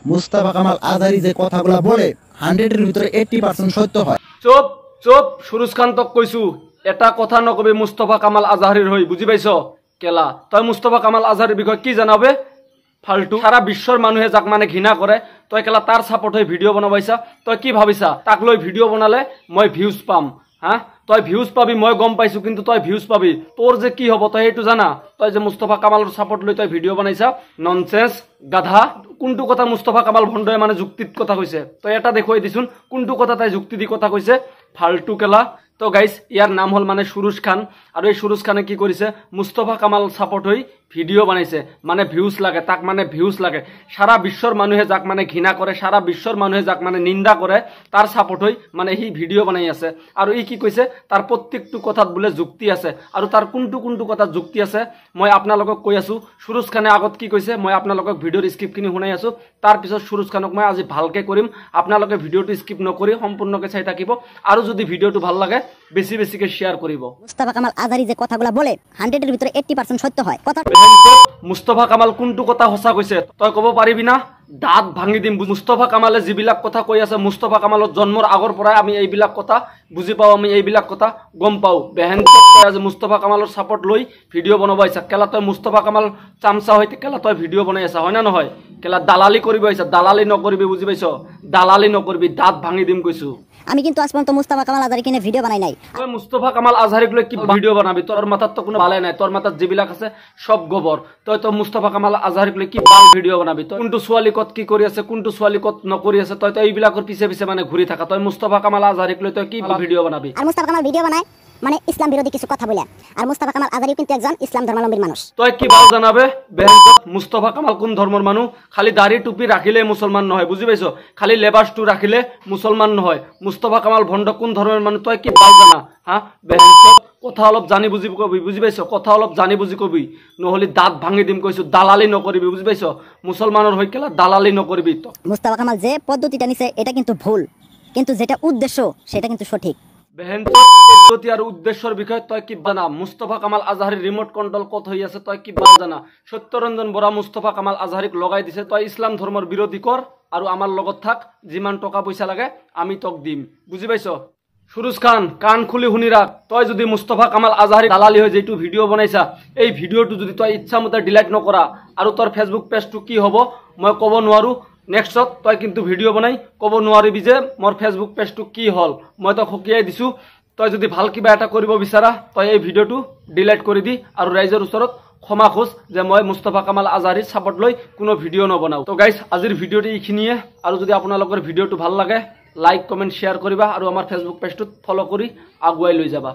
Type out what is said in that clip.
মুস্তাফা কামাল আজহারি যে কথাগুলো বলে 100 এর ভিতরে 80% সত্য হয়। চুপ চুপ, সুরজ খান তক কইছু এটা কথা নকবি মুস্তাফা কামাল আজহারির হই, বুঝি পাইছ? কেলা তই মুস্তাফা কামাল আজহারির বিষয় কি জানাবে? ফালতু। সারা বিশ্বর মানুহে যাক মানে ঘৃণা করে, তই কেলা তার সাপোর্ট হয়ে ভিডিও বনাবাইছা। তই কি ভাবিছা তাক লৈ ভিডিও বনালে মই ভিউজ পাম? হ্যাঁ, তই ভিউজ পাবি মই গম পাইছো, কিন্তু তই ভিউজ পাবি তোর যে কি হব তই এইটো জানা? তই যে মুস্তাফা কামালৰ সাপোর্ট লৈ তই ভিডিও বনাইছা, ননসেন্স গাধা। কোনটো কথা মুস্তাফা কামাল ভণ্ডয়ে মানে যুক্তিত কথা কৈছে তই এটা দেখুৱাই দিছোন, কোনটো কথা তাই যুক্তি দি কথা কৈছে? ফালতু কেলা। তো গাইস ইয়ার নাম হল মানে সুরজ খান, আর এই সুরজ খানে কি করেছে মুস্তাফা কামাল সাপোর্ট হই ভিডিও বানাইছে, মানে ভিউজ লাগে তাক, মানে ভিউজ লাগে। সারা বিশ্বর মানুহে যাক মানে ঘৃণা করে, সারা বিশ্বর মানুহে যাক মানে নিন্দা করে, তার সাপোর্ট হই মানে হি ভিডিও বানাই আছে। আর ই কি কৈছে তার প্রত্যেকটো কথাত বোলে যুক্তি আছে, আর তার কোনটো কোনটো কথাত যুক্তি আছে মই আপোনালোকক কৈ আছো। সুরজ খানে আগত কি কৈছে মই আপোনালোকক ভিডিওর স্ক্রিপ্টখিনি শুনাই আছো, তার পিছত সুরজ খানক মই আজি ভালকে কৰিম। আপোনালোকে ভিডিওটো স্কিপ নকৰি সম্পূৰ্ণকে চাই থাকিব, আৰু যদি ভিডিওটো ভাল লাগে বেশি বেশিকে শেয়ার করিব। মুস্তাফা কামাল আজহারি যে কথাগুলো বলে 100 এর ভিতরে 80% সত্য হয়। কথা মুস্তাফা কামাল কোনটো কথা সঁচা কৈছে তই কব পাৰিবি না? দাঁত ভাঙি দিম। মুস্তাফা কামালে যিবিলাক কথা কৈ আছে, মুস্তাফা কামালৰ জন্মৰ আগৰ পৰাই আমি এইবিলাক কথা বুজি পাওঁ, আমি এইবিলাক কথা গম পাওঁ। বেহেন আজি মুস্তাফা কামালৰ সাপোর্ট লৈ ভিডিও বনাব আহিছা। কেলা তই মুস্তাফা কামাল চামচা হৈ কেলা তই ভিডিও বনাই আছা, হয় না নহয়? কেলা দালালি কৰিব আহিছা, দালালি নকৰিবি, বুজি পাইছ? দালালি নকৰিবি, দাঁত ভাঙি দিম কৈছো। আমি কিন্তু আজ পর্যন্ত মুস্তাফা কামাল আজহারি কিনে ভিডিও বানাই নাই। তুই মুস্তাফা কামাল আজহারিক লৈ কি ভিডিও বানাবি? তোর মাথাত তো কোনো বালাই নাই, তোর মাথাত যিবিলাক আছে সব গোবর। তই তো মুস্তাফা কামাল আজহারিক লৈ কি ভাল ভিডিও বানাবি? তই কোনটো ছোৱালী কত কি কৰি আছে, কোনটো ছোৱালী কত নকৰি আছে, তই তো এইবিলাকৰ পিছে পিছে মানে ঘূৰি থাকা। তই মুস্তাফা কামাল আজহারিক লৈ তই কি ভিডিও বানাবি? আর মুস্তাফা কামাল ভিডিও বানায় মানে ইসলাম বিরোধী কিছু কথা বলে, আর মুস্তাফা কামাল আজহারি কিন্তু একজন ইসলাম ধর্মাবলম্বী মানুষ। তই কি ভাল জানাবে? মুস্তাফা কামাল কোন ধর্মের মানুষ? খালি দাড়ি টুপি রাখিলে মুসলমান নহয়, বুঝি পাইছ? খালি লেবাসটো রাখিলে মুসলমান নহয়। মুস্তাফা কামাল ভণ্ড কোন ধর্মের মানুষ তই কি ভাল জানা? হ্যাঁ, কথা অলপ জানি বুজি কবি, বুঝি পাইছ? কথা অলপ জানি বুজি কবি, নহলে দাঁত ভাঙি দিম কৈছো। দালালি নকরিবি, বুঝি পাইছ? মুসলমানের হই কেলা দালালি নকরিবি। মুস্তাফা কামাল যে পদ্ধতিটা নিছে এটা কিন্তু ভুল, কিন্তু যেটা উদ্দেশ্য সেটা কিন্তু সঠিক। পদ্ধতি আর উদ্দেশ্যের বিষয়ে তই কি জানা? মুস্তাফা কামাল আজহারির রিমোট কন্ট্রোল কত হই আছে তই কি জানা? সত্যরঞ্জন বরা মুস্তাফা কামাল আজহারিক লগাই দিছে, তই ইসলাম ধর্মের বিরোধী কর আর আমার লগত থাক, যিমান টকা পয়সা লাগে আমি তক দিম, বুঝি পাইছ? সুরজ খান কান খুলি শুনি রাখ, তই যদি মুস্তাফা কামাল আজহারি দালালি হয়ে যেটু ভিডিও বনাইছা, এই ভিডিওটো যদি তই ইচ্ছা মতে ডিলাইট নকৰা আৰু তোৰ ফেসবুক পেজটো কি হব মই কব নোৱাৰো। নেক্সট তই কিন্তু ভিডিও বনাই কব নোৱাৰিবি যে মোর ফেসবুক পেজটো কি হল, মই তো খকিয়াই দিছো। তই যদি ভাল কিবা এটা কৰিব বিচাৰা তই এই ভিডিওটো ডিলাইট কৰি দি আৰু ৰাইজৰ ওচৰত ক্ষমা খোজ যে মই মুস্তাফা কামাল আজহাৰিৰ সাপোৰ্ট লৈ কোনো ভিডিও নবনাও। তো গাইস আজিৰ ভিডিওটি এইখিনিয়ে, আৰু যদি আপোনালোকৰ ভিডিওটো ভাল লাগে লাইক কমেন্ট শেয়াৰ কৰিবা আৰু আমাৰ ফেসবুক পেজটো ফলো কৰি আগুৱাই লৈ যাবা।